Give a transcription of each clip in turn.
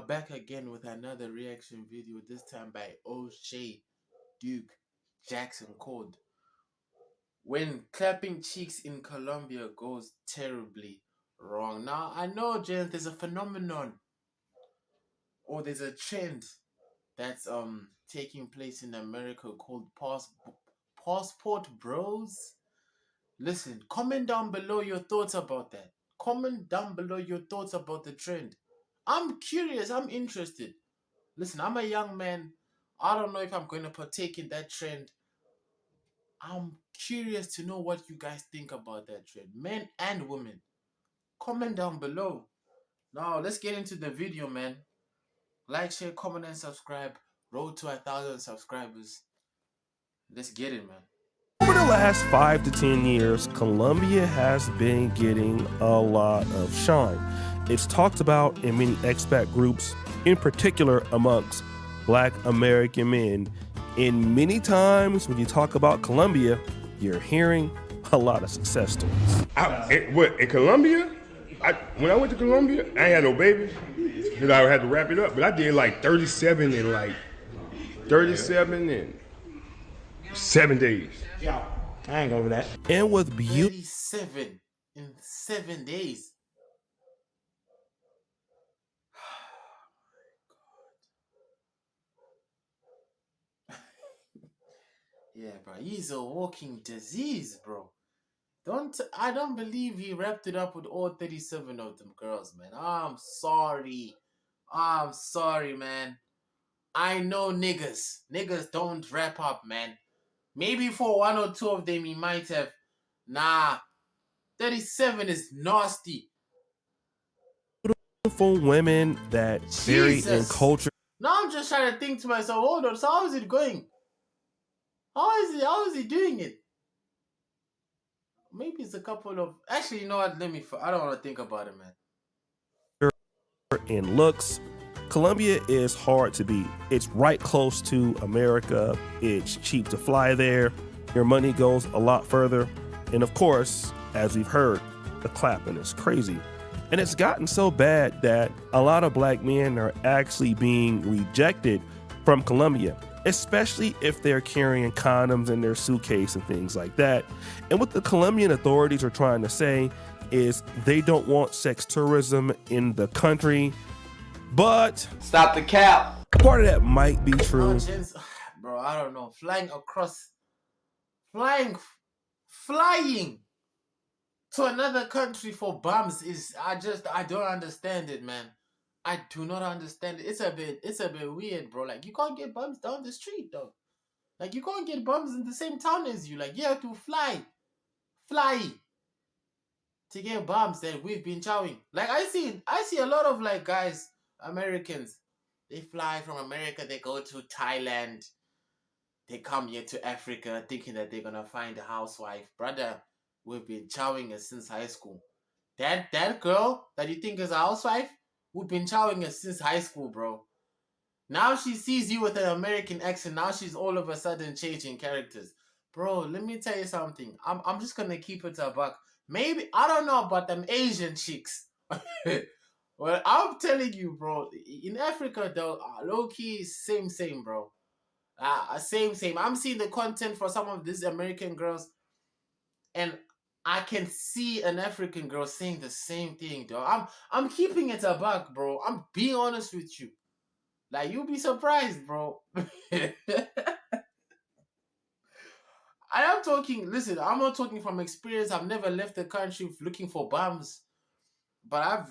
back again with another reaction video, this time by O'Shea Duke Jackson, called When Clapping Cheeks in Colombia Goes Terribly Wrong. Now, I know, gents, there's a phenomenon or there's a trend that's taking place in America called passport bros. Listen, comment down below your thoughts about that. Comment down below your thoughts about the trend. I'm curious, I'm interested. Listen, I'm a young man. I don't know if I'm going to partake in that trend. I'm curious to know what you guys think about that trend, men and women. Comment down below. Now, let's get into the video, man. Like, share, comment, and subscribe. Road to 1,000 subscribers. Let's get it, man. Over the last 5 to 10 years, Colombia has been getting a lot of shine. It's talked about in many expat groups, in particular amongst Black American men. And many times when you talk about Colombia, you're hearing a lot of success stories. In Colombia? When I went to Colombia, I ain't had no babies because I had to wrap it up. But I did like 37 in 7 days. Yeah, I ain't over that. And with 37 in 7 days. Yeah, bro, he's a walking disease, bro. I don't believe he wrapped it up with all 37 of them girls, man. I'm sorry, man. I know niggas don't wrap up, man. Maybe for 1 or 2 of them he might have. Nah, 37 is nasty. beautiful women that vary in culture. Now I'm just trying to think to myself, hold on, so how is it going? How is he doing it? Maybe it's a couple of... Actually, you know what? I don't want to think about it, man. In looks, Colombia is hard to beat. It's right close to America. It's cheap to fly there. Your money goes a lot further. And of course, as we've heard, the clapping is crazy. And it's gotten so bad that a lot of Black men are actually being rejected from Colombia, especially if they're carrying condoms in their suitcase and things like that. And what the Colombian authorities are trying to say is they don't want sex tourism in the country, but Stop the cap. part of that might be true. No, gents, bro, I don't know. Flying to another country for bums is, I don't understand it, man. I do not understand it. It's a bit weird, bro. Like, you can't get bums down the street, though. Like, you can't get bums in the same town as you. Like, you have to fly to get bums that we've been chowing. Like, I see a lot of, like, guys, Americans, they fly from America, they go to Thailand, they come here to Africa thinking that they're gonna find a housewife. Brother, we've been chowing her since high school. That girl that you think is a housewife, we've been chowing her since high school, bro. Now she sees you with an American accent. Now she's all of a sudden changing characters. Bro, let me tell you something. I'm just gonna keep it a buck. Maybe, I don't know about them Asian chicks. Well, I'm telling you, bro. In Africa, though, low-key, same, bro. Same. I'm seeing the content for some of these American girls, and I can see an African girl saying the same thing, dog. I'm keeping it a buck, bro. I'm being honest with you. Like, you'll be surprised, bro. Listen, I'm not talking from experience. I've never left the country looking for bums. But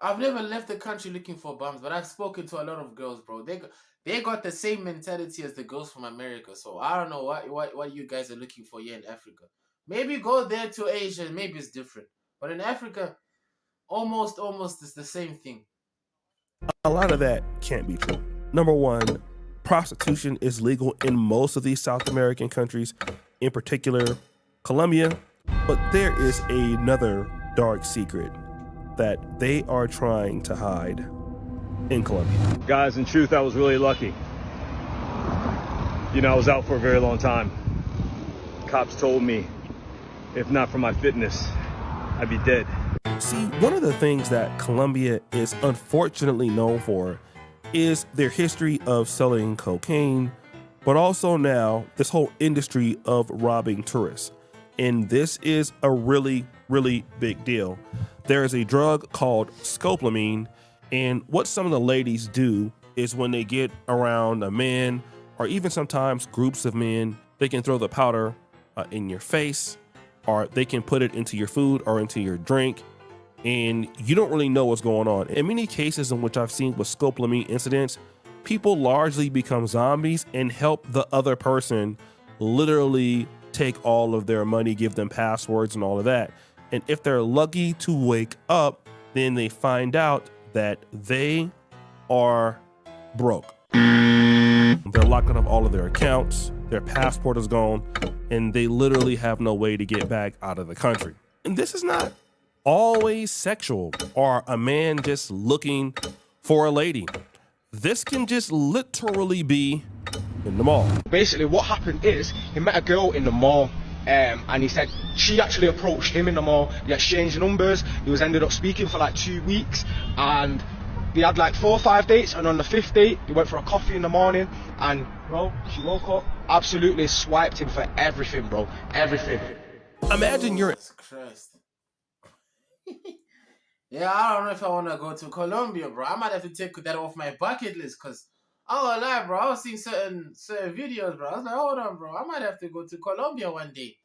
I've never left the country looking for bums. But I've spoken to a lot of girls, bro. They got the same mentality as the girls from America. So I don't know what you guys are looking for here in Africa. Maybe go there to Asia, maybe it's different. But in Africa, almost it's the same thing. A lot of that can't be true. Number one, prostitution is legal in most of these South American countries, in particular Colombia. But there is another dark secret that they are trying to hide in Colombia. Guys, in truth, I was really lucky. You know, I was out for a very long time. Cops told me if not for my fitness, I'd be dead. See, one of the things that Colombia is unfortunately known for is their history of selling cocaine, but also now this whole industry of robbing tourists. And this is a really, really big deal. There is a drug called scopolamine, and what some of the ladies do is when they get around a man, or even sometimes groups of men, they can throw the powder in your face, or they can put it into your food or into your drink, and you don't really know what's going on. In many cases in which I've seen with scopolamine incidents, people largely become zombies and help the other person literally take all of their money, give them passwords and all of that. And if they're lucky to wake up, then they find out that they are broke. They're locking up all of their accounts, their passport is gone, and they literally have no way to get back out of the country. And this is not always sexual or a man just looking for a lady. This can just literally be in the mall. Basically, what happened is he met a girl in the mall, and he said she actually approached him in the mall. They exchanged numbers. He was ended up speaking for like 2 weeks, and they had like 4 or 5 dates. And on the 5th date, they went for a coffee in the morning, and bro, she woke up, absolutely swiped him for everything, bro, everything. Imagine you're Jesus Christ. Yeah, I don't know if I want to go to Colombia, bro. I might have to take that off my bucket list, because I won't lie, bro. I was seeing certain videos, bro. I was like, hold on, bro. I might have to go to Colombia one day.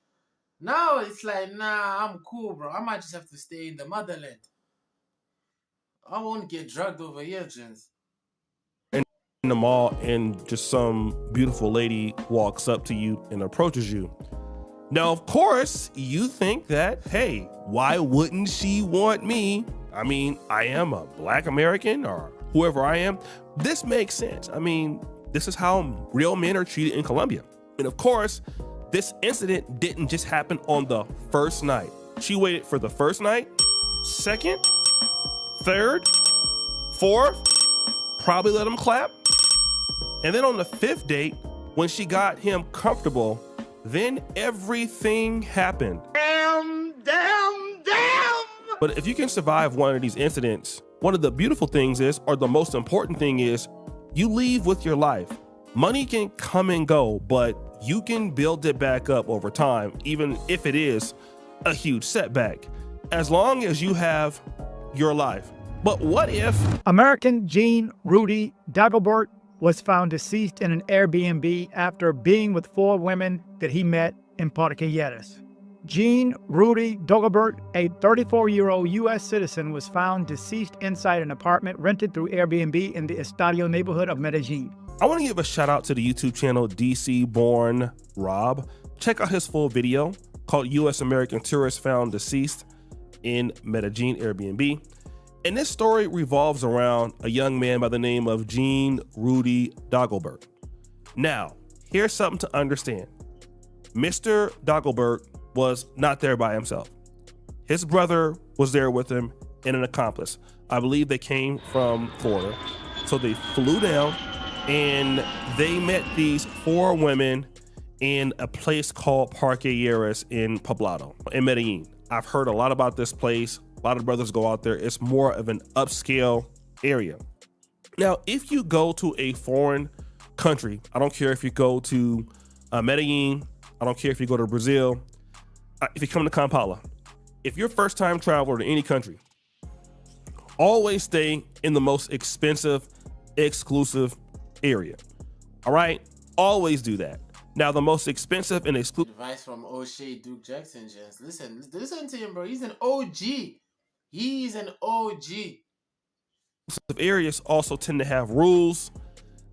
Now it's like, nah, I'm cool, bro. I might just have to stay in the motherland. I won't get drugged over here, gents. in the mall and just some beautiful lady walks up to you and approaches you. Now, of course, you think that, hey, why wouldn't she want me? I mean, I am a Black American or whoever I am. This makes sense. I mean, this is how real men are treated in Colombia. And of course, this incident didn't just happen on the first night. She waited for the first night, second, third, fourth, probably let him clap. And then on the 5th date, when she got him comfortable, then everything happened. Damn. But if you can survive one of these incidents, one of the beautiful things is, or the most important thing is, you leave with your life. Money can come and go, but you can build it back up over time, even if it is a huge setback, as long as you have your life. But what if American Jean Rudy Dagobert was found deceased in an Airbnb after being with 4 women that he met in Parquilleras. Jean Rudy Dagobert, a 34-year-old U.S. citizen, was found deceased inside an apartment rented through Airbnb in the Estadio neighborhood of Medellin. I want to give a shout out to the YouTube channel DC Born Rob. Check out his full video called U.S. American Tourist Found Deceased in Medellin Airbnb. And this story revolves around a young man by the name of Jean Rudy Dagobert. Now, here's something to understand. Mr. Dagobert was not there by himself. His brother was there with him and an accomplice. I believe they came from Florida. So they flew down and they met these 4 women in a place called Parquilleras in Poblado, in Medellin. I've heard a lot about this place. A lot of brothers go out there. It's more of an upscale area. Now, if you go to a foreign country, I don't care if you go to Medellin, I don't care if you go to Brazil, if you come to Kampala, if you're a first-time traveler to any country, always stay in the most expensive, exclusive area. All right? Always do that. Now, the most expensive and exclusive Advice from O'Shea Duke Jackson, gents. Listen to him, bro. He's an OG. He's an OG. areas also tend to have rules.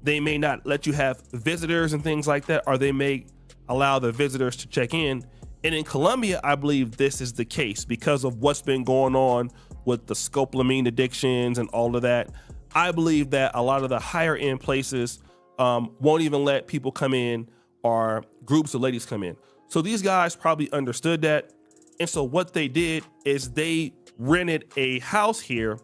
They may not let you have visitors and things like that, or they may allow the visitors to check in. And in Colombia, I believe this is the case because of what's been going on with the scopolamine addictions and all of that. I believe that a lot of the higher end places won't even let people come in or groups of ladies come in. So these guys probably understood that. And so what they did is they rented a house here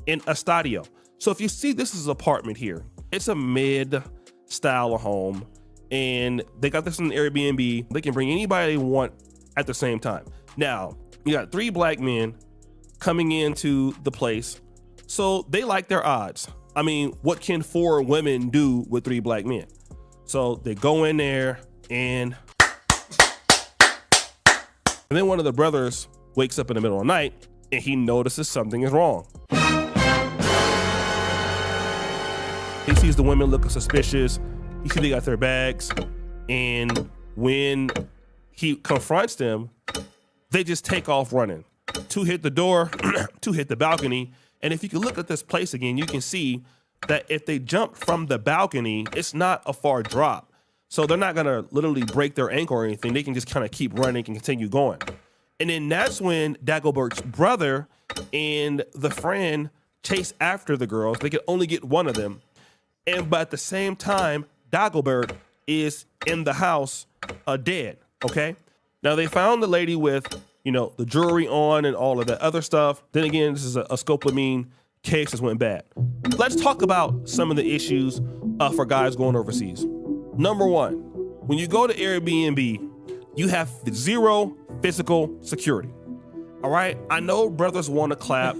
in Estadio. So if you see, this is an apartment here. It's a mid-style home, and they got this in Airbnb. They can bring anybody they want at the same time. Now, you got 3 black men coming into the place. So they like their odds. I mean, what can 4 women do with 3 black men? So they go in there and then one of the brothers wakes up in the middle of the night and he notices something is wrong. He sees the women looking suspicious. He sees they got their bags. And when he confronts them, they just take off running. 2 hit the door, 2 hit the balcony. And if you can look at this place again, you can see that if they jump from the balcony, it's not a far drop. So they're not gonna literally break their ankle or anything. They can just kind of keep running and continue going. And then that's when Dagobert's brother and the friend chase after the girls. They could only get one of them. But at the same time, Dagobert is in the house dead, okay? Now they found the lady with, the jewelry on and all of that other stuff. Then again, this is a scopolamine case that went bad. Let's talk about some of the issues for guys going overseas. Number 1, when you go to Airbnb, you have 0 physical security. All right, I know brothers want to clap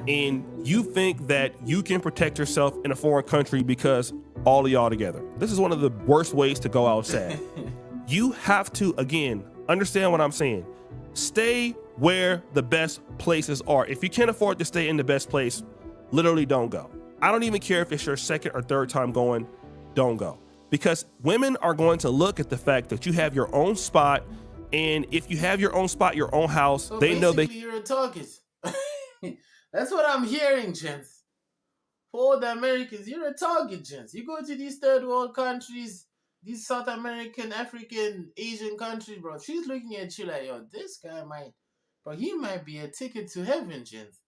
and you think that you can protect yourself in a foreign country because all of y'all together. This is one of the worst ways to go outside. You have to, again, understand what I'm saying. Stay where the best places are. If you can't afford to stay in the best place, literally don't go. I don't even care if it's your second or third time going, don't go. Because women are going to look at the fact that you have your own spot. And if you have your own spot, your own house, So they know you're a target. That's what I'm hearing, gents. For all the Americans, you're a target, gents. You go to these third world countries, these South American, African, Asian countries, bro. She's looking at you like, yo, this guy he might be a ticket to heaven, gents.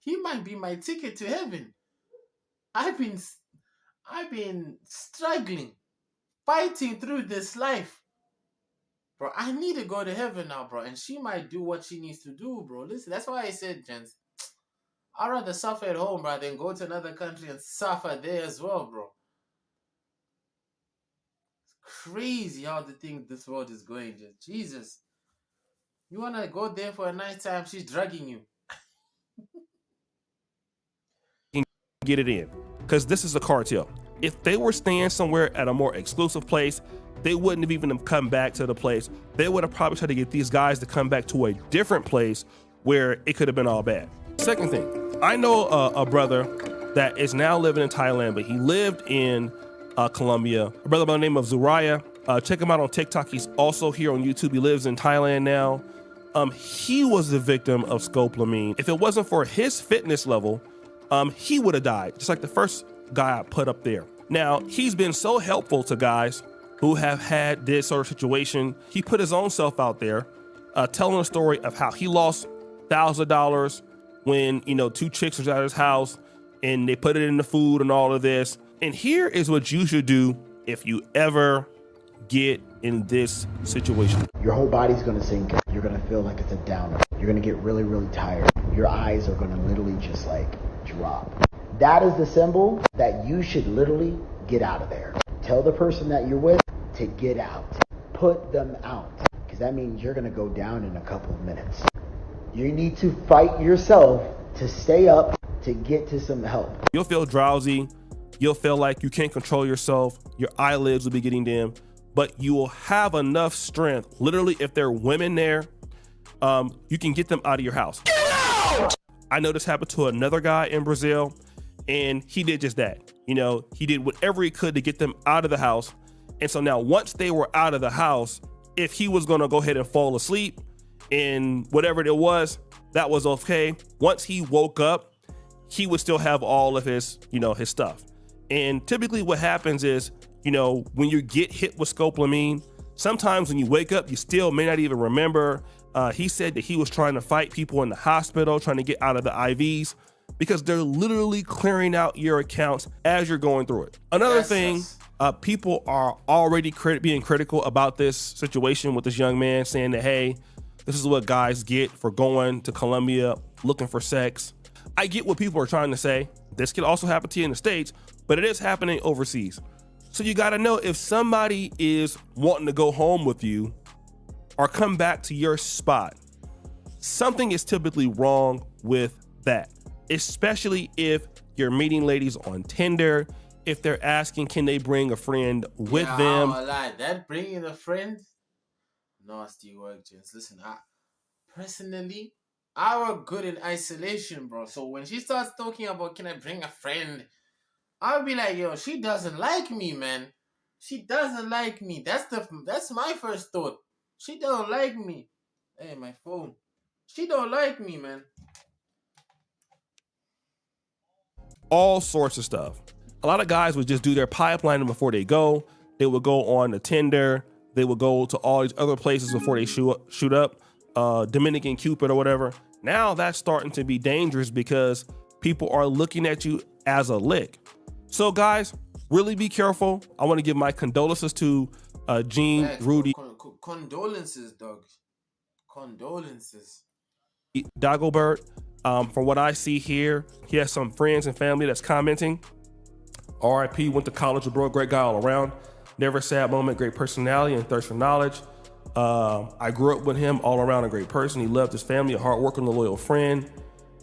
He might be my ticket to heaven. I've been struggling, fighting through this life. Bro, I need to go to heaven now, bro. And she might do what she needs to do, bro. Listen, that's why I said, gents, I'd rather suffer at home, bro, than go to another country and suffer there as well, bro. It's crazy how this world is going, just Jesus. You want to go there for a nice time, she's dragging you. get it in, because this is a cartel. If they were staying somewhere at a more exclusive place, they wouldn't have even come back to the place. They would have probably tried to get these guys to come back to a different place where it could have been all bad. Second thing, I know a brother that is now living in Thailand, but he lived in Colombia. A brother by the name of Zuriah. Check him out on TikTok. He's also here on YouTube. He lives in Thailand now. He was the victim of scopolamine. If it wasn't for his fitness level, he would have died, just like the first guy I put up there. Now, he's been so helpful to guys who have had this sort of situation. He put his own self out there, telling a story of how he lost $1,000 when, 2 chicks was at his house and they put it in the food and all of this. And here is what you should do if you ever get in this situation. Your whole body's gonna sink. You're gonna feel like it's a downer. You're gonna get really, really tired. Your eyes are gonna literally just drop. That is the symbol that you should literally get out of there. Tell the person that you're with to get out. Put them out. Because that means you're gonna go down in a couple of minutes. You need to fight yourself to stay up, to get to some help. You'll feel drowsy. You'll feel like you can't control yourself. Your eyelids will be getting dim, but you will have enough strength. Literally, if there are women there, you can get them out of your house. Get out! I know this happened to another guy in Brazil, and he did just that. He did whatever he could to get them out of the house. And so now once they were out of the house, if he was gonna go ahead and fall asleep and whatever it was, that was okay. Once he woke up, he would still have all of his, his stuff. And typically what happens is, when you get hit with scopolamine, sometimes when you wake up, you still may not even remember. He said that he was trying to fight people in the hospital, trying to get out of the IVs, because they're literally clearing out your accounts as you're going through it. Another thing, people are already being critical about this situation with this young man, saying that, hey, this is what guys get for going to Colombia looking for sex. I get what people are trying to say. This could also happen to you in the States, but it is happening overseas. So you gotta know, if somebody is wanting to go home with you or come back to your spot, something is typically wrong with that, especially if you're meeting ladies on Tinder. If they're asking, can they bring a friend with Yeah, them? I won't lie. That bringing a friend, nasty work, gents. Listen, personally, I work good in isolation, bro. So when she starts talking about can I bring a friend, I'll be like, yo, she doesn't like me, man. She doesn't like me. That's my first thought. She don't like me. Hey, my phone. She don't like me, man. All sorts of stuff. A lot of guys would just do their pipelining before they go. They would go on the Tinder. They would go to all these other places before they shoot up, Dominican Cupid or whatever. Now that's starting to be dangerous because people are looking at you as a lick. So guys, really be careful. I want to give my condolences to Gene, Facts, Rudy, condolences, dog. Condolences. Dagobert. From what I see here, he has some friends and family that's commenting. RIP, went to college abroad, great guy all around. Never a sad moment, great personality and thirst for knowledge. I grew up with him, all around a great person. He loved his family, a hardworking, loyal friend.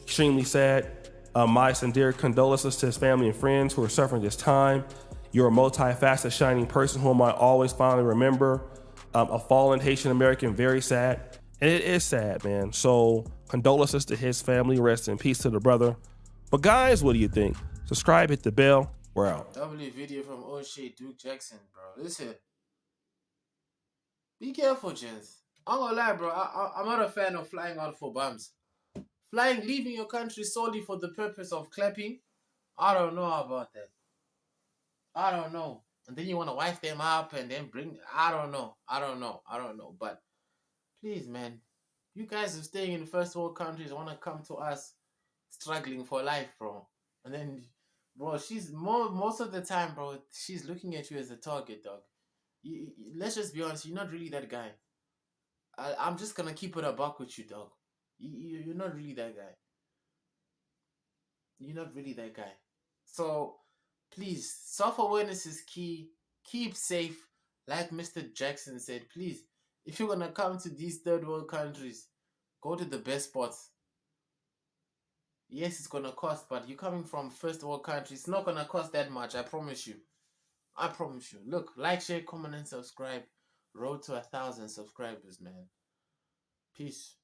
Extremely sad. My sincere condolences to his family and friends who are suffering this time. You're a multifaceted, shining person whom I always fondly remember. A fallen Haitian American, very sad. And it is sad, man. So condolences to his family. Rest in peace to the brother. But guys, what do you think? Subscribe, hit the bell. We're out. W video from O'Shea Duke Jackson, bro. Listen. Be careful, gents. I'm gonna lie, bro. I'm not a fan of flying out for bombs. Flying, leaving your country solely for the purpose of clapping. I don't know about that. I don't know. And then you want to wife them up and then bring. I don't know. I don't know. But please, man, you guys are staying in first world countries want to come to us struggling for life, bro. And then, bro, she's most of the time, bro, she's looking at you as a target, dog. Let's just be honest. You're not really that guy. I'm just gonna keep it a buck with you, dog. You're not really that guy. You're not really that guy. So please, self-awareness is key. Keep safe. Like Mr. Jackson said, please, if you're gonna come to these third world countries, go to the best spots. Yes, it's gonna cost, but you're coming from first world countries. It's not gonna cost that much, I promise you. I promise you. Look, like, share, comment, and subscribe. Road to 1,000 subscribers, man. Peace.